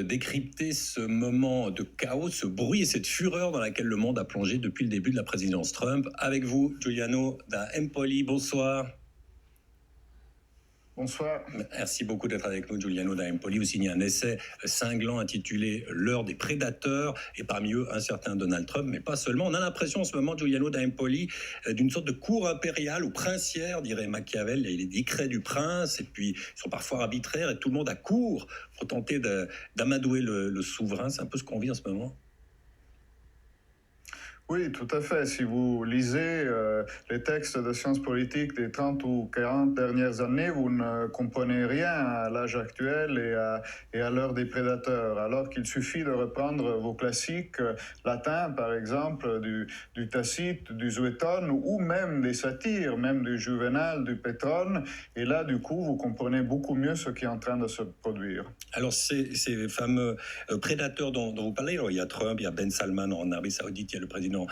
Décrypter ce moment de chaos, ce bruit et cette fureur dans laquelle le monde a plongé depuis le début de la présidence Trump. Avec vous, Giuliano da Empoli, bonsoir. Bonsoir. Merci beaucoup d'être avec nous, Giuliano da Empoli. Vous signez un essai cinglant intitulé « L'heure des prédateurs » et parmi eux un certain Donald Trump, mais pas seulement. On a l'impression en ce moment, Giuliano da Empoli, d'une sorte de cour impériale ou princière, dirait Machiavel. Il y a les décrets du prince et puis ils sont parfois arbitraires et tout le monde accourt pour tenter d'amadouer le souverain. C'est un peu ce qu'on vit en ce moment. Oui, tout à fait. Si vous lisez les textes de sciences politiques des 30 ou 40 dernières années, vous ne comprenez rien à l'âge actuel et à l'heure des prédateurs. Alors qu'il suffit de reprendre vos classiques latins, par exemple, du Tacite, du Suétone, ou même des satires, même du Juvénal, du Pétrone. Et là, du coup, vous comprenez beaucoup mieux ce qui est en train de se produire. Alors, ces fameux prédateurs dont vous parlez, alors, il y a Trump, il y a Ben Salman en Arabie Saoudite, il y a le président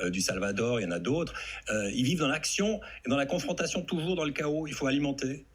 du Salvador, il y en a d'autres. Ils vivent dans l'action et dans la confrontation, toujours dans le chaos. Il faut alimenter.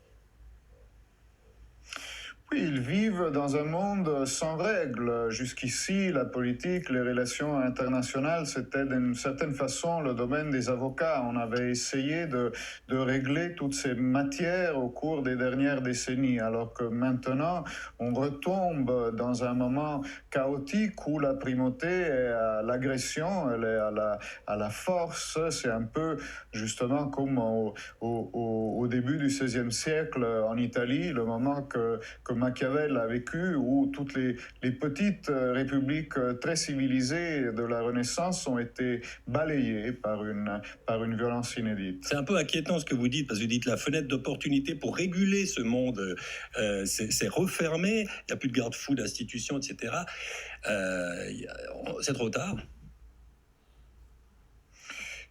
Oui, ils vivent dans un monde sans règles. Jusqu'ici, la politique, les relations internationales, c'était d'une certaine façon le domaine des avocats. On avait essayé de régler toutes ces matières au cours des dernières décennies, alors que maintenant, on retombe dans un moment chaotique où la primauté est à l'agression, elle est à la force. C'est un peu justement comme au début du XVIe siècle en Italie, le moment que Machiavel a vécu, où toutes les petites républiques très civilisées de la Renaissance ont été balayées par une violence inédite. C'est un peu inquiétant ce que vous dites, parce que vous dites la fenêtre d'opportunité pour réguler ce monde, c'est refermé, il n'y a plus de garde-fous d'institutions, etc. C'est trop tard.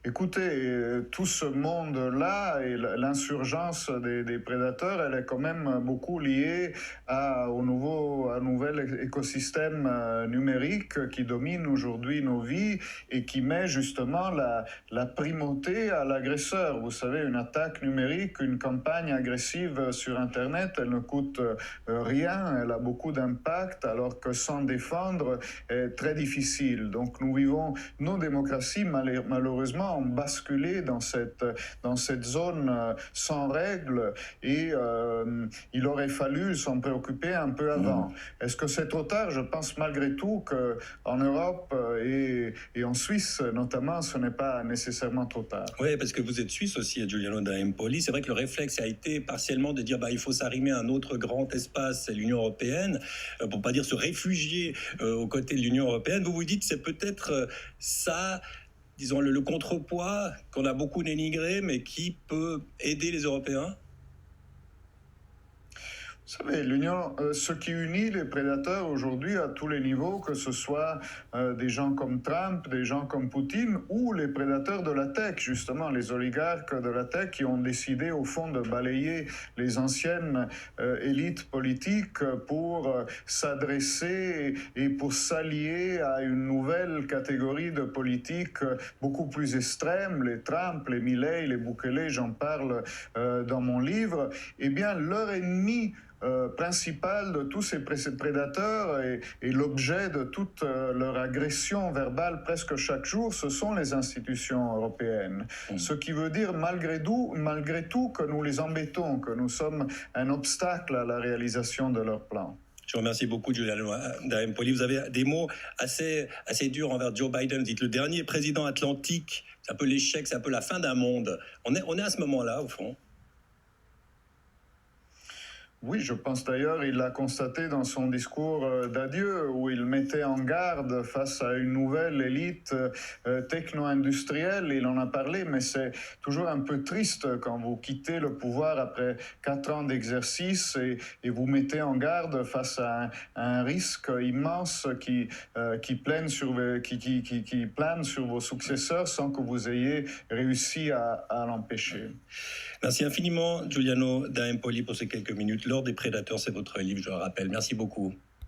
Écoutez, tout ce monde-là et l'insurgence des prédateurs, elle est quand même beaucoup liée à un nouvel écosystème numérique qui domine aujourd'hui nos vies et qui met justement la primauté à l'agresseur. Vous savez, une attaque numérique, une campagne agressive sur Internet, elle ne coûte rien, elle a beaucoup d'impact, alors que s'en défendre est très difficile. Donc nous vivons, nos démocraties, malheureusement, ont basculé dans cette zone sans règles et il aurait fallu s'en préoccuper un peu avant. Est-ce que c'est trop tard? Je pense malgré tout qu'en Europe et en Suisse notamment, ce n'est pas nécessairement trop tard. Oui, parce que vous êtes suisse aussi, Giuliano da Empoli. C'est vrai que le réflexe a été partiellement de dire il faut s'arrimer à un autre grand espace, c'est l'Union européenne, pour pas dire se réfugier aux côtés de l'Union européenne. Vous vous dites c'est peut-être ça, disons, le contrepoids qu'on a beaucoup dénigré, mais qui peut aider les Européens? Vous savez, l'Union, ce qui unit les prédateurs aujourd'hui à tous les niveaux, que ce soit des gens comme Trump, des gens comme Poutine, ou les prédateurs de la tech, justement, les oligarques de la tech qui ont décidé au fond de balayer les anciennes élites politiques pour s'adresser et pour s'allier à une nouvelle catégorie de politiques beaucoup plus extrêmes, les Trump, les Milei, les Bukele, j'en parle dans mon livre. Eh bien, leur ennemi principal de tous ces prédateurs et l'objet de toute leur agression verbale presque chaque jour, ce sont les institutions européennes. Ce qui veut dire malgré tout que nous les embêtons, que nous sommes un obstacle à la réalisation de leurs plans. Je vous remercie beaucoup, Giuliano da Empoli. Vous avez des mots assez durs envers Joe Biden. Vous dites le dernier président atlantique, c'est un peu l'échec, c'est un peu la fin d'un monde. On est à ce moment-là, au fond. Oui, je pense d'ailleurs, il l'a constaté dans son discours d'adieu, où il mettait en garde face à une nouvelle élite techno-industrielle. Il en a parlé, mais c'est toujours un peu triste quand vous quittez le pouvoir après 4 ans d'exercice et vous mettez en garde face à un risque immense qui plane sur vos successeurs sans que vous ayez réussi à l'empêcher. Merci infiniment, Giuliano da Empoli, pour ces quelques minutes. L'heure des prédateurs, c'est votre livre, je le rappelle. Merci beaucoup.